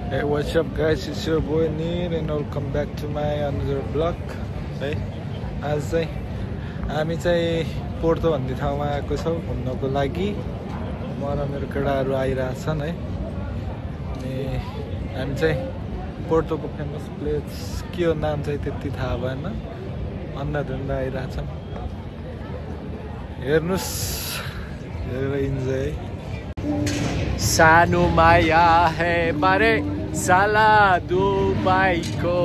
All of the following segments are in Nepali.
Hey, what's up guys, it's your boy Neil and welcome back to my another vlog. है आज चाहिँ हामी चाहिँ पोर्तो भन्ने ठाउँमा आएको छौँ घुम्नको लागि। म र मेरो केटाहरू आइरहेछन् है। अनि हामी चाहिँ पोर्तोको फेमस प्लेस के हो नाम चाहिँ त्यति थाहा भएन, अन्नढुण्ड आइरहेछन्। हेर्नुस्, हेरेर इन्जोय। सानो माया है मारे साला दुबई को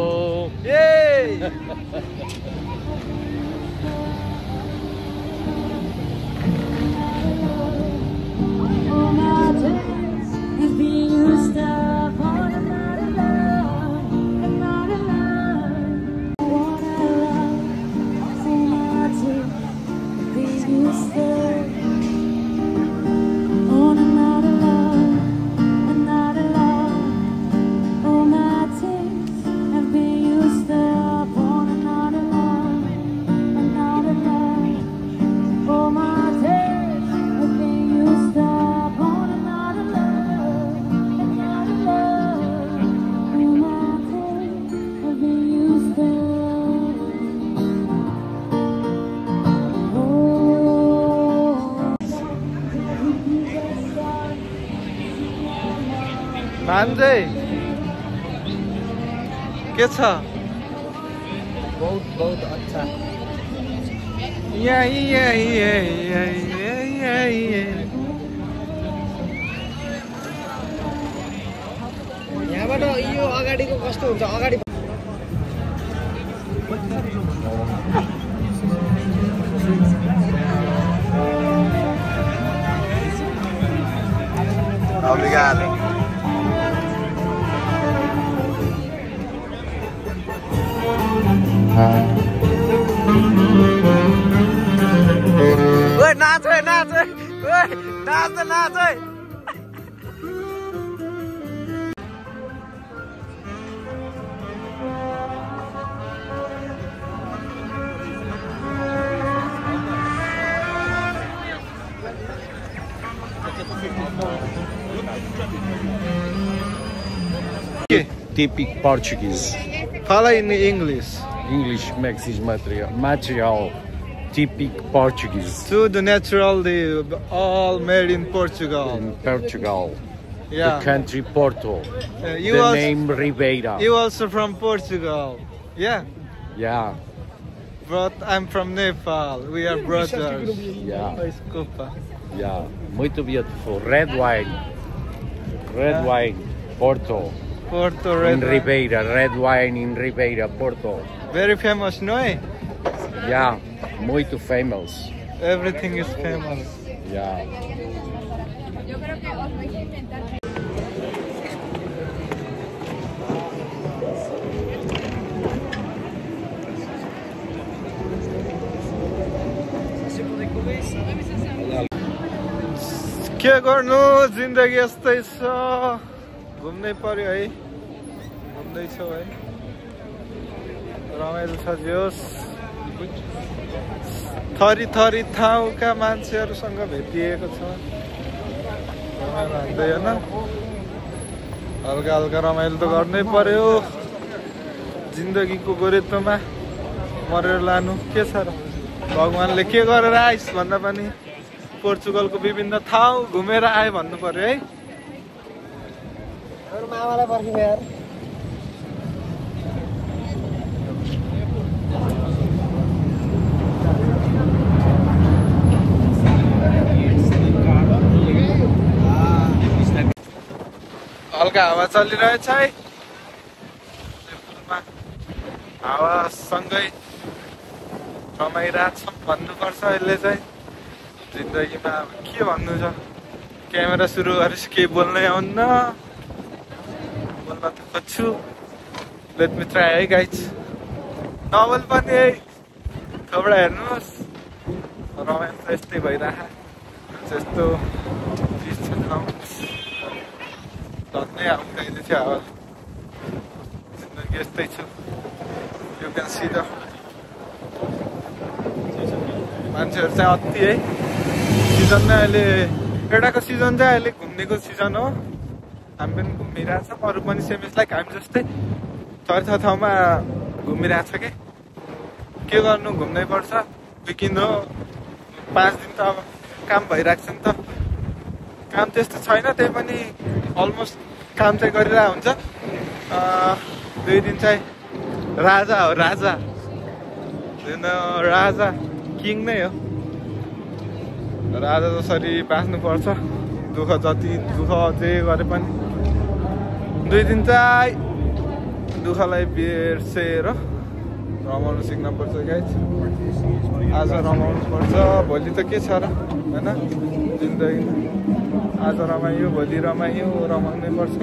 भान्जे के छ? बहुत बहुत अच्छा। यहाँबाट यो अगाडिको कस्तो हुन्छ? अगाडि Obrigado. ओए नाच है, नाच है, ओए नाच है, नाच है। Typical Portuguese. Fala in English. English makes his material typical Portuguese. Tudo natural, all made in Portugal. In Portugal, Yeah. the country Porto, You the also, name Ribeira. you also from Portugal. Yeah. Yeah, But I'm from Nepal. We are brothers. yeah, Desculpa. yeah. Muito beautiful. Red wine. Red wine, Porto. Porto In Red. Ribeira, red wine in Ribeira, Porto. Very famous, no? Yeah, muito famous. Everything is famous. Yeah. के गर्नु, जिन्दगी यस्तै छ, घुम्नै पर्यो है। घुम्दैछौ है, रमाइलो छ जोस्। थरी थरी ठाउँका मान्छेहरूसँग भेटिएको छ, रमाइलो हुँदै होइन। हल्का हल्का रमाइलो त गर्नै पर्यो। जिन्दगीको गोरेटोमा मरेर लानु के छ र? भगवानले के गरेर आइस भन्दा पनि पोर्चुगलको विभिन्न ठाउँ घुमेर आए भन्नु पर्यो है। मामालाई पर्खिनु यार। हल्का हावा चलिरहेछ है। हावासँगै रमाइरहेछौँ भन्नुपर्छ अहिले चाहिँ। जिन्दगीमा अब के भन्नु छ, क्यामेरा सुरु गरेपछि केही बोल्नै आउन्न। बोल्न त खोज्छु, लेट मी ट्राई है गाइज। नबोल पनि है, थोबडा हेर्नुहोस्, रमाइलो त यस्तै भइरह। जस्तो चिज छ धन्नै आउँदैन थियो हावा। जिन्दगी यस्तै छ। यु क्यान सी द मान्छेहरू चाहिँ अति है। सिजन नै अहिले केटाको सिजन चाहिँ अहिले घुम्नेको सिजन हो। हामी पनि घुमिरहेछ अरू पनि सेमिज लाइक हामी जस्तै थरी ठाउँमा घुमिरहेछ के गर्नु घुम्नै पर्छ विकिन हो 5 दिन त अब काम भइरहेको छ नि त काम त्यस्तो छैन त्यही पनि अलमोस्ट काम चाहिँ गरिरहेको हुन्छ 2 दिन चाहिँ राजा हो राजा किङ नै हो राजा जसरी बाँच्नुपर्छ दुःख जति दुःख जे गरे पनि 2 दिन चाहिँ दुःखलाई बिर्सेर रमाउनु सिक्न पर्छ गाइस आज रमाउनु पर्छ भोलि त के छ र हैन जिन्दगीमा आज रमाइयो भोलि रमाइयो रमाउनै पर्छ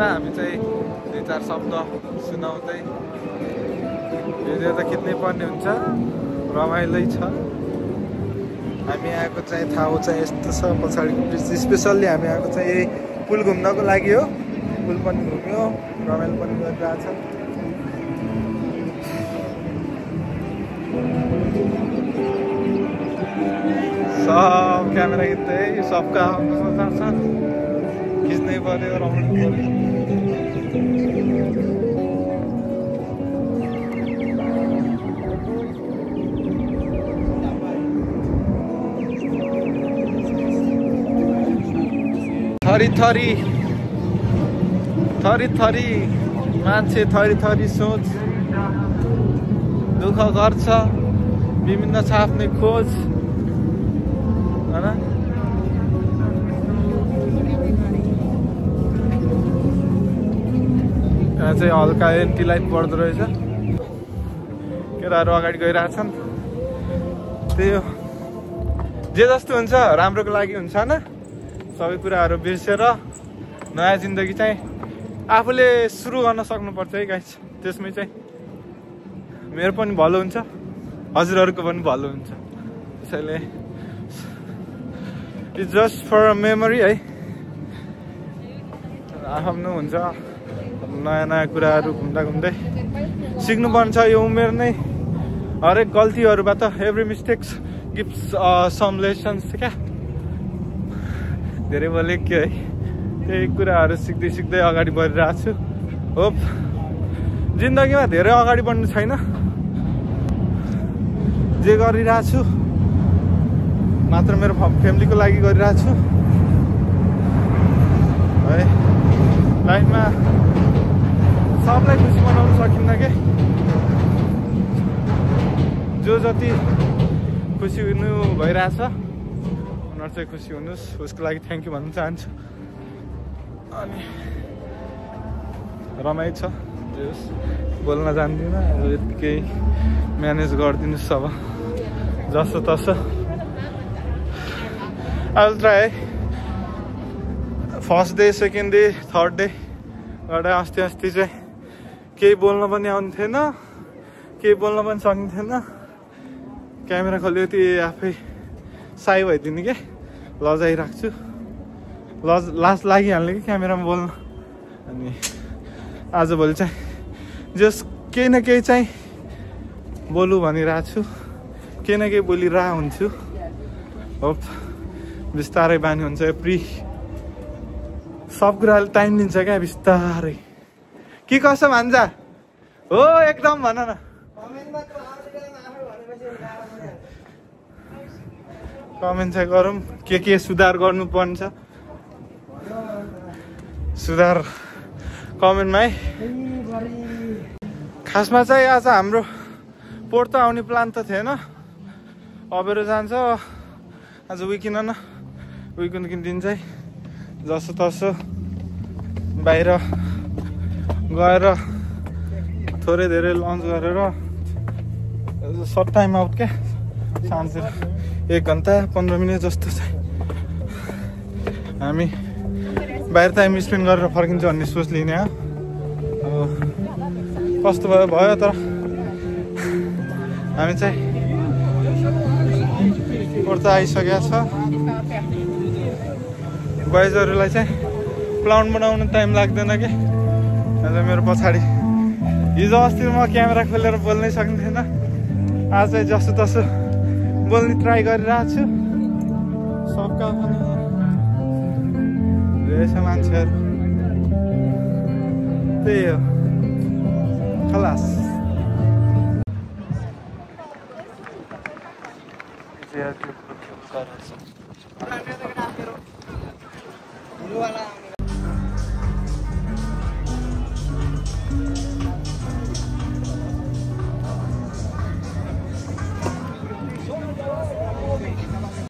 हामी चाहिँ 2-4 शब्द सुनाउँदै भिडियो त खिच्नै पर्ने हुन्छ रमाइलो छ हामी आएको चाहिँ ठाउँ चाहिँ यस्तो छ पछाडिको स्पेसल्ली हामी आएको चाहिँ यही पुल घुम्नको लागि हो पुल पनि घुम्यो रमाइलो पनि गरिरहेछ सब क्यामेरा खिच्दै सबका छ खिच्नै पर्यो रमाउनु पर्यो थरी मान्छे थरी सोच दुःख गर्छ विभिन्न छ आफ्नै खोज हैन यहाँ चाहिँ हल्का एन्टी लाइट पर्दो रहेछ केटाहरू अगाडि गइरहेछन् त्यही हो जे जस्तो हुन्छ राम्रोको लागि हुन्छ हैन सबै कुराहरू बिर्सेर नयाँ जिन्दगी चाहिँ आफूले सुरु गर्न सक्नुपर्छ है गाइस त्यसमै चाहिँ मेरो पनि भलो हुन्छ हजुरहरूको पनि भलो हुन्छ त्यसैले it's just for a memory है आफ्नो हुन्छ नयाँ कुराहरू घुम्दै सिक्नुपर्छ यो उमेर नै हरेक गल्तीहरूबाट every mistakes gives some lessons क्या धेरै बोले के है त्यही कुराहरू सिक्दै अगाडि बढिरहेको छु होप जिन्दगीमा धेरै अगाडि बढ्नु छैन जे गरिरहेको छु मात्र मेरो फ्यामिलीको लागि गरिरहेको छु है लाइफमा सबलाई खुसी बनाउन सकिन्न के जो जति खुसी हुनु भइरहेछ उनीहरू चाहिँ खुसी हुनुहोस् उसको लागि थ्याङ्क यू भन्न चाहन्छु अनि रमाइ छ बोल्न जान्दिनँ अब यतिकै म्यानेज गरिदिनुहोस् अब जसो तसो I will try first day second day third day एउटा अस्ति चाहिँ केही बोल्न पनि आउँथेन केही बोल्न पनि सकिन्थेन क्यामेरा खोल्यो त्यो आफै साई भइदिने के लजाइरहेको छु लाज लागिहाल्ने कि क्यामेरामा बोल्न अनि आजभोलि चाहिँ जस केही न केही चाहिँ बोलु भनिरहेको छु केही न केही बोलिरहेको हुन्छु होप बिस्तारै बानी हुन्छ सब कुराले टाइम लिन्छ क्या बिस्तारै के कसो भन्छ हो एकदम भन न कमेन्ट चाहिँ गरौँ के सुधार गर्नुपर्छ सुधार कमेन्टमा है खासमा चाहिँ आज हाम्रो पोर्ट त आउने प्लान त थिएन अबेर जान्छ आज विकिन दिन चाहिँ जसो तसो बाहिर गएर थोरै धेरै लन्च गरेर सर्ट टाइम आउट क्या शान्ति 1 घन्टा 15 मिनट जस्तो चाहिँ हामी बाहिर टाइम स्पेन्ड गरेर फर्किन्छ भन्ने सोच लिने हो कस्तो भयो तर हामी चाहिँ पोर्ट आइसकेको छ बोइजहरूलाई चाहिँ प्लाउन बनाउनु टाइम लाग्दैन कि अन्त मेरो पछाडि हिजो अस्ति म क्यामेरा खोलेर बोल्नै सक्ने थिएन आज चाहिँ जसो तसो बोल्ने ट्राई गरिरहेको छु सबका पनि रहेछ मान्छेहरू त्यही हो खलास